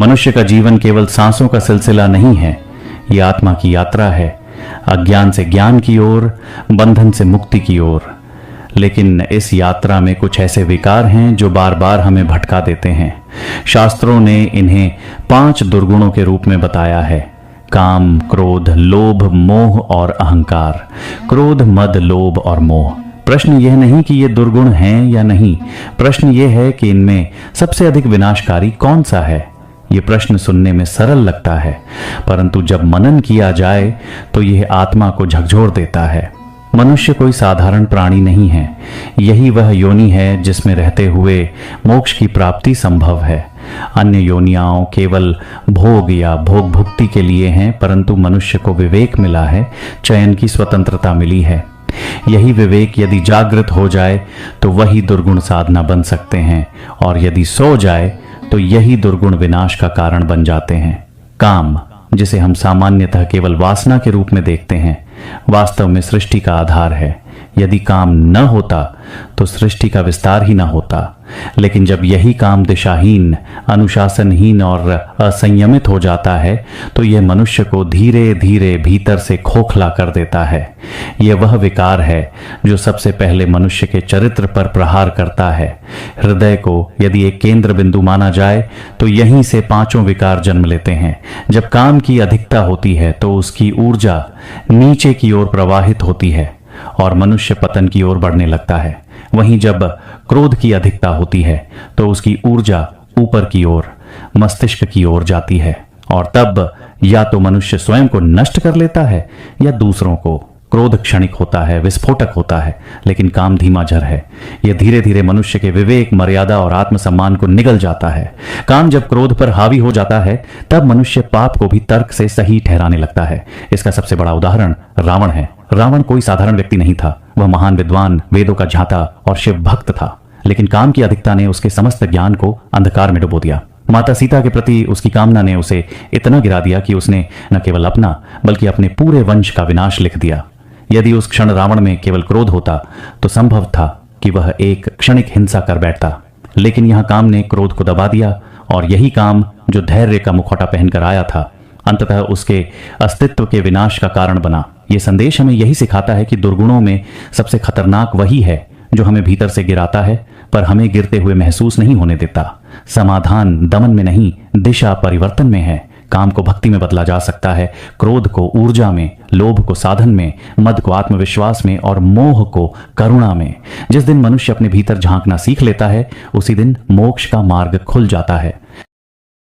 मनुष्य का जीवन केवल सांसों का सिलसिला नहीं है, ये आत्मा की यात्रा है, अज्ञान से ज्ञान की ओर, बंधन से मुक्ति की ओर। लेकिन इस यात्रा में कुछ ऐसे विकार हैं जो बार बार हमें भटका देते हैं। शास्त्रों ने इन्हें 5 दुर्गुणों के रूप में बताया है: काम, क्रोध, लोभ, मोह और अहंकार। क्रोध, मद, लोभ और मोह। प्रश्न यह नहीं कि ये दुर्गुण हैं या नहीं, प्रश्न यह है कि इनमें सबसे अधिक विनाशकारी कौन सा है। ये प्रश्न सुनने में सरल लगता है, परंतु जब मनन किया जाए तो यह आत्मा को झकझोर देता है। मनुष्य कोई साधारण प्राणी नहीं है, यही वह योनि है जिसमें रहते हुए मोक्ष की प्राप्ति संभव है। अन्य योनियां केवल भोग या भोग भुक्ति के लिए हैं, परंतु मनुष्य को विवेक मिला है, चयन की स्वतंत्रता मिली है। यही विवेक यदि जागृत हो जाए तो वही दुर्गुण साधना बन सकते हैं, और यदि सो जाए तो यही दुर्गुण विनाश का कारण बन जाते हैं। काम, जिसे हम सामान्यतः केवल वासना के रूप में देखते हैं, वास्तव में सृष्टि का आधार है। यदि काम न होता तो सृष्टि का विस्तार ही न होता। लेकिन जब यही काम दिशाहीन, अनुशासनहीन और असंयमित हो जाता है तो यह मनुष्य को धीरे धीरे भीतर से खोखला कर देता है। यह वह विकार है जो सबसे पहले मनुष्य के चरित्र पर प्रहार करता है। हृदय को यदि एक केंद्र बिंदु माना जाए तो यहीं से 5 विकार जन्म लेते हैं। जब काम की अधिकता होती है तो उसकी ऊर्जा नीचे की ओर प्रवाहित होती है और मनुष्य पतन की ओर बढ़ने लगता है। वहीं जब क्रोध की अधिकता होती है तो उसकी ऊर्जा ऊपर की ओर, मस्तिष्क की ओर जाती है, और तब या तो मनुष्य स्वयं को नष्ट कर लेता है या दूसरों को। क्रोध क्षणिक होता है, विस्फोटक होता है, लेकिन काम धीमा झर है। यह धीरे धीरे मनुष्य के विवेक, मर्यादा और आत्मसम्मान को निगल जाता है। काम जब क्रोध पर हावी हो जाता है तब मनुष्य पाप को भी तर्क से सही ठहराने लगता है। इसका सबसे बड़ा उदाहरण रावण है। रावण कोई साधारण व्यक्ति नहीं था, वह महान विद्वान, वेदों का झाता और शिव भक्त था। लेकिन काम की अधिकता ने उसके समस्त ज्ञान को अंधकार में डुबो दिया। माता सीता के प्रति उसकी कामना ने उसे इतना गिरा दिया कि उसने न केवल अपना बल्कि अपने पूरे वंश का विनाश लिख दिया। यदि उस क्षण रावण में केवल क्रोध होता तो संभव था कि वह एक क्षणिक हिंसा कर बैठता, लेकिन यहां काम ने क्रोध को दबा दिया, और यही काम जो धैर्य का मुखौटा पहनकर आया था अंततः उसके अस्तित्व के विनाश का कारण बना। यह संदेश हमें यही सिखाता है कि दुर्गुणों में सबसे खतरनाक वही है जो हमें भीतर से गिराता है, पर हमें गिरते हुए महसूस नहीं होने देता। समाधान दमन में नहीं, दिशा परिवर्तन में है। काम को भक्ति में बदला जा सकता है, क्रोध को ऊर्जा में, लोभ को साधन में, मद को आत्मविश्वास में और मोह को करुणा में। जिस दिन मनुष्य अपने भीतर झांकना सीख लेता है उसी दिन मोक्ष का मार्ग खुल जाता है।